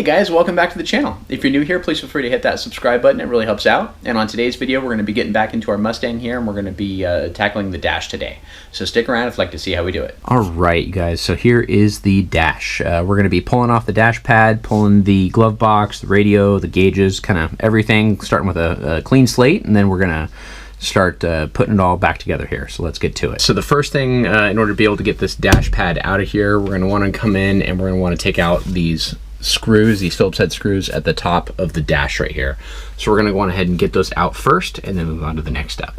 Hey guys, welcome back to the channel. If you're new here, please feel free to hit that subscribe button. It really helps out. And on today's video, we're going to be getting back into our Mustang here, and we're going to be tackling the dash today. So stick around if you'd like to see how we do it. All right, you guys. So here is the dash. We're going to be pulling off the dash pad, pulling the glove box, the radio, the gauges, kind of everything, starting with a clean slate, and then we're going to start putting it all back together here. So let's get to it. So the first thing, in order to be able to get this dash pad out of here, we're going to want to come in and we're going to want to take out these screws, these Phillips head screws at the top of the dash right here. So we're going to go on ahead and get those out first and then move on to the next step.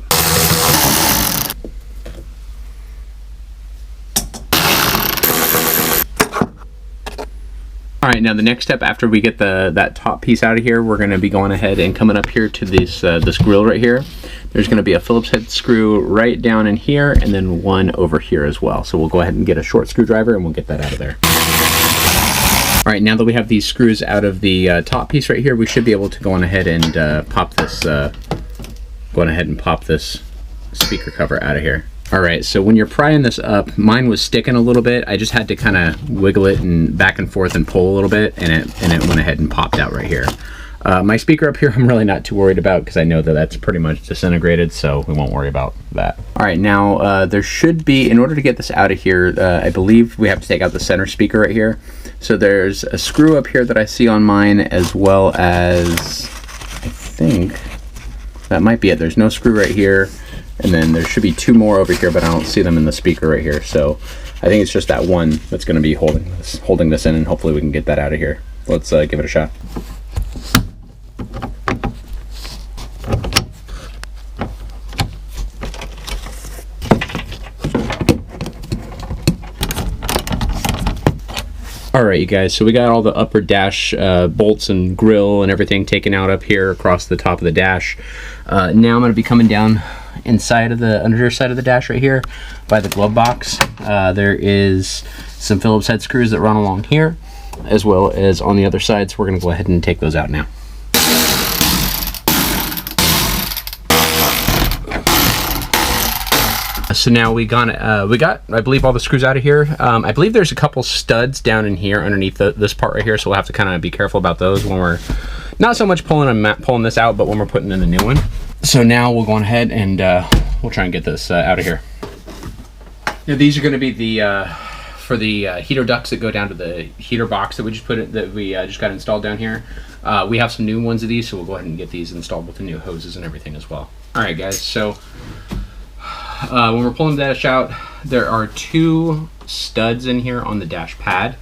All right, now the next step after we get that top piece out of here, we're going to be going ahead and coming up here to this grill right here. There's going to be a Phillips head screw right down in here and then one over here as well. So we'll go ahead and get a short screwdriver and we'll get that out of there. All right, now that we have these screws out of the top piece right here, we should be able to go on ahead and pop this speaker cover out of here. All right, so when you're prying this up, mine was sticking a little bit. I just had to kind of wiggle it and back and forth and pull a little bit, and it went ahead and popped out right here. My speaker up here, I'm really not too worried about because I know that that's pretty much disintegrated, so we won't worry about that. All right, now there should be, in order to get this out of here, I believe we have to take out the center speaker right here. So there's a screw up here that I see on mine, as well as, I think that might be it. There's no screw right here, and then there should be two more over here, but I don't see them in the speaker right here. So I think it's just that one that's going to be holding this in, and hopefully we can get that out of here. Let's give it a shot. All right, you guys, so we got all the upper dash bolts and grill and everything taken out up here across the top of the dash. Now I'm going to be coming down inside of the underside of the dash right here by the glove box. There is some Phillips head screws that run along here, as well as on the other side, so we're going to go ahead and take those out now. So now we got, I believe, all the screws out of here. I believe there's a couple studs down in here underneath this part right here, so we'll have to kind of be careful about those when we're not so much pulling this out, but when we're putting in the new one. So now we'll go on ahead and we'll try and get this out of here. Now these are going to be the for the heater ducts that go down to the heater box that we just just got installed down here. We have some new ones of these, so we'll go ahead and get these installed with the new hoses and everything as well. All right, guys. So when we're pulling the dash out, there are two studs in here on the dash pad.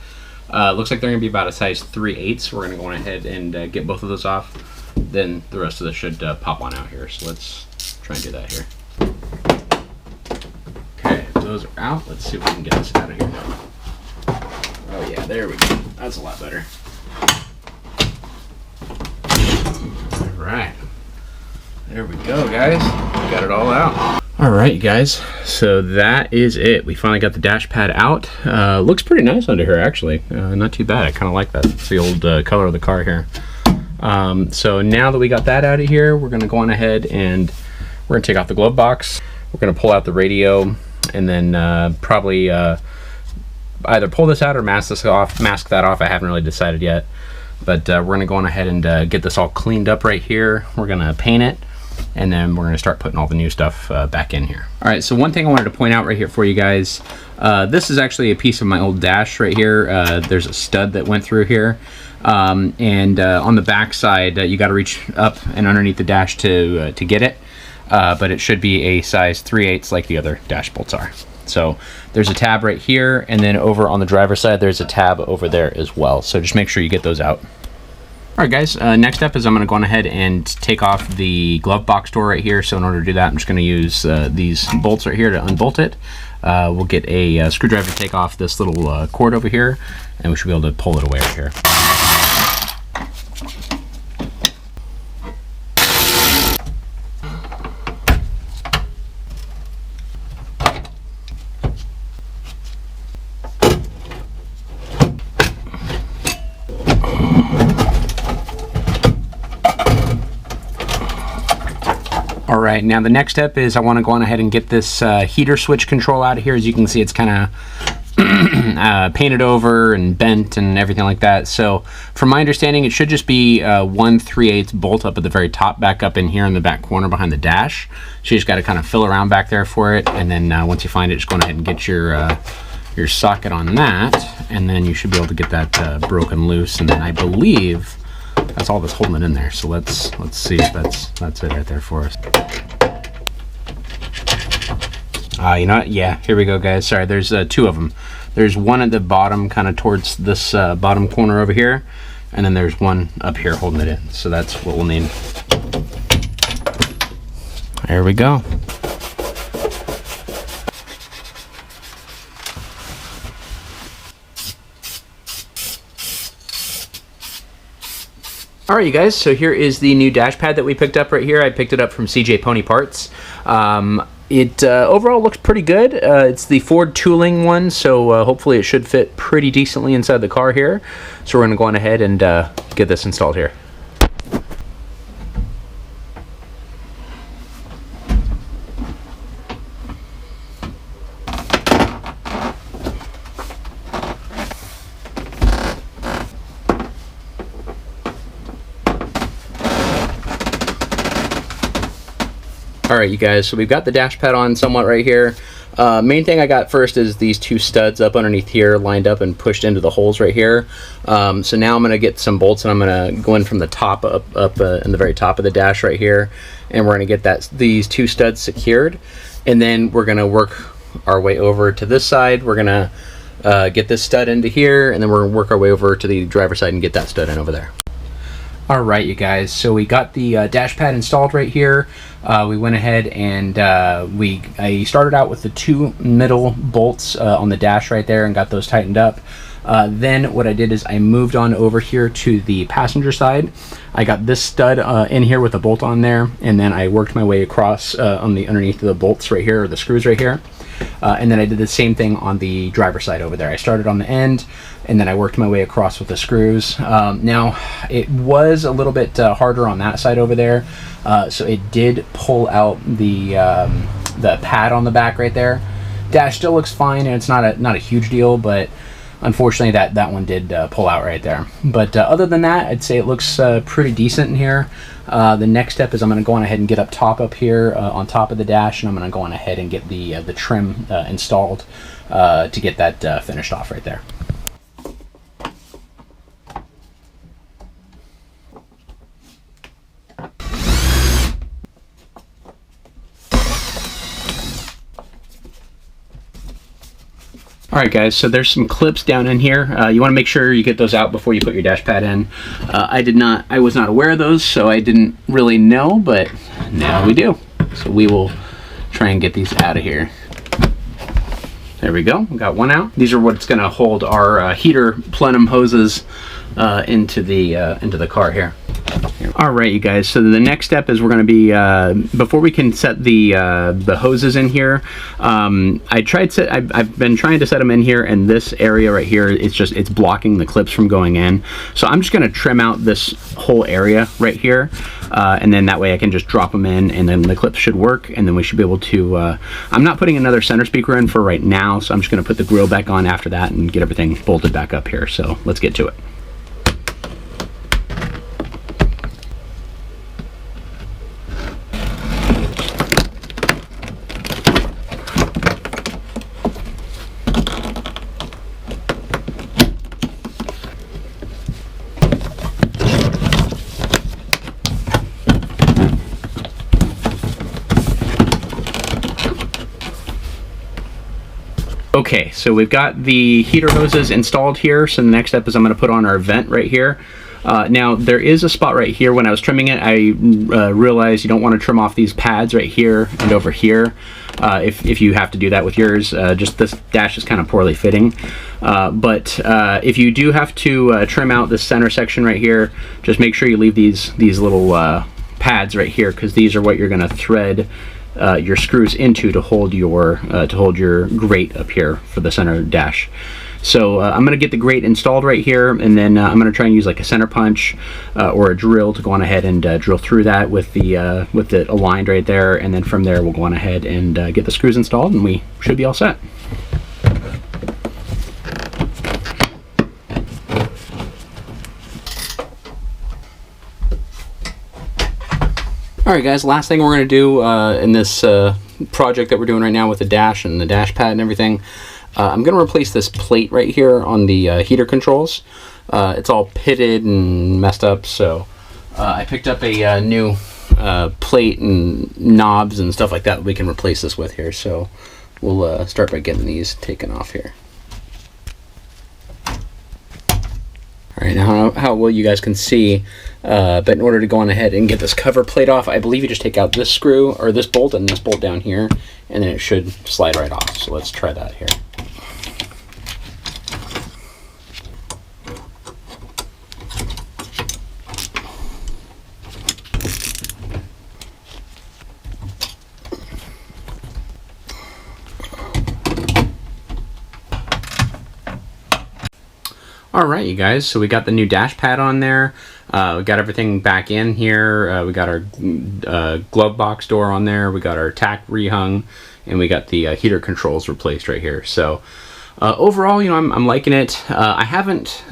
Looks like they're going to be about a size 3/8. We're going to go on ahead and get both of those off. Then the rest of this should pop on out here. So let's try and do that here. Okay, those are out. Let's see if we can get this out of here now. Oh yeah, there we go. That's a lot better. All right. There we go, guys. We got it all out. All right, you guys, so that is it. We finally got the dash pad out. Looks pretty nice under here, actually. Not too bad. I kind of like that. It's the old color of the car here. So now that we got that out of here, we're going to go on ahead and we're going to take off the glove box. We're going to pull out the radio and then probably either pull this out or mask that off. I haven't really decided yet. But we're going to go on ahead and get this all cleaned up right here. We're going to paint it. And then we're going to start putting all the new stuff back in here. All right, so one thing I wanted to point out right here for you guys, this is actually a piece of my old dash right here. There's a stud that went through here. And on the back side, you got to reach up and underneath the dash to get it. But it should be a size 3/8 like the other dash bolts are. So there's a tab right here, and then over on the driver's side, there's a tab over there as well. So just make sure you get those out. All right, guys, next step is I'm going to go on ahead and take off the glove box door right here. So in order to do that, I'm just going to use these bolts right here to unbolt it. We'll get a screwdriver to take off this little cord over here, and we should be able to pull it away right here. All right, now the next step is I want to go on ahead and get this heater switch control out of here. As you can see, it's kind of painted over and bent and everything like that. So from my understanding, it should just be 1/3/8 bolt up at the very top, back up in here in the back corner behind the dash. So you just got to kind of fill around back there for it, and then once you find it, just go ahead and get your socket on that, and then you should be able to get that broken loose. And then I believe that's all that's holding it in there. So let's see if that's it right there for us. You know what? Yeah, here we go, guys. Sorry, there's two of them. There's one at the bottom, kind of towards this bottom corner over here, and then there's one up here holding it in. So that's what we'll need. There we go. All right, you guys, so here is the new dash pad that we picked up right here. I picked it up from CJ Pony Parts. It overall looks pretty good. It's the Ford tooling one, so hopefully it should fit pretty decently inside the car here. So we're going to go on ahead and get this installed here. All right, you guys, so we've got the dash pad on somewhat right here. Main thing I got first is these two studs up underneath here, lined up and pushed into the holes right here. So now I'm going to get some bolts, and I'm going to go in from the top up in the very top of the dash right here, and we're going to get these two studs secured, and then we're going to work our way over to this side. We're going to get this stud into here, and then we're going to work our way over to the driver's side and get that stud in over there. All right, you guys, so we got the dash pad installed right here. We went ahead and I started out with the two middle bolts on the dash right there and got those tightened up. Then what I did is I moved on over here to the passenger side. I got this stud in here with a bolt on there, and then I worked my way across on the underneath of the bolts right here, or the screws right here. And then I did the same thing on the driver's side over there. I started on the end, and then I worked my way across with the screws. Now, it was a little bit harder on that side over there, so it did pull out the pad on the back right there. Dash still looks fine, and it's not a huge deal, but unfortunately that one did pull out right there. But other than that, I'd say it looks pretty decent in here. The next step is I'm going to go on ahead and get up top up here on top of the dash, and I'm going to go on ahead and get the trim installed to get that finished off right there. Alright guys, so there's some clips down in here. You want to make sure you get those out before you put your dash pad in. I was not aware of those, so I didn't really know, but now we do. So we will try and get these out of here. There we go, we got one out. These are what's going to hold our heater plenum hoses into the car here. All right, you guys, so the next step is we're going to be before we can set the hoses in here. I've been trying to set them in here, and this area right here, it's blocking the clips from going in. So I'm just going to trim out this whole area right here, and then that way I can just drop them in, and then the clips should work, and then we should be able to I'm not putting another center speaker in for right now, so I'm just going to put the grill back on after that and get everything bolted back up here. So let's get to it. Okay, so we've got the heater hoses installed here, so the next step is I'm going to put on our vent right here. Now, there is a spot right here. When I was trimming it, I realized you don't want to trim off these pads right here and over here. If you have to do that with yours, just this dash is kind of poorly fitting. But if you do have to trim out this center section right here, just make sure you leave these little pads right here, because these are what you're going to thread your screws into to hold your grate up here for the center dash. So I'm going to get the grate installed right here, and then I'm going to try and use like a center punch or a drill to go on ahead and drill through that with it aligned right there, and then from there we'll go on ahead and get the screws installed, and we should be all set. Alright guys, last thing we're going to do in this project that we're doing right now with the dash and the dash pad and everything, I'm going to replace this plate right here on the heater controls. It's all pitted and messed up, so I picked up a new plate and knobs and stuff like that we can replace this with here. So we'll start by getting these taken off here. Alright, now how well you guys can see, but in order to go on ahead and get this cover plate off, I believe you just take out this screw, or this bolt and this bolt down here, and then it should slide right off. So let's try that here. Alright you guys, so we got the new dash pad on there, we got everything back in here, we got our glove box door on there, we got our tack rehung, and we got the heater controls replaced right here. So overall, you know, I'm liking it. I haven't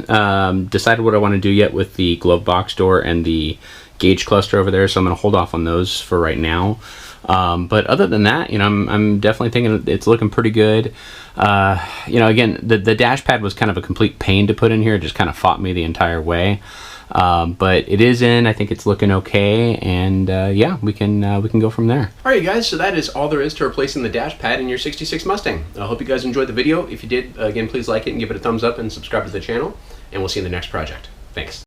decided what I want to do yet with the glove box door and the gauge cluster over there, so I'm going to hold off on those for right now. But other than that, you know, I'm definitely thinking it's looking pretty good. You know, again, the dash pad was kind of a complete pain to put in here. It just kind of fought me the entire way. But it is in. I think it's looking okay, and yeah, we can go from there. All right, guys. So that is all there is to replacing the dash pad in your '66 Mustang. I hope you guys enjoyed the video. If you did, again, please like it and give it a thumbs up and subscribe to the channel. And we'll see you in the next project. Thanks.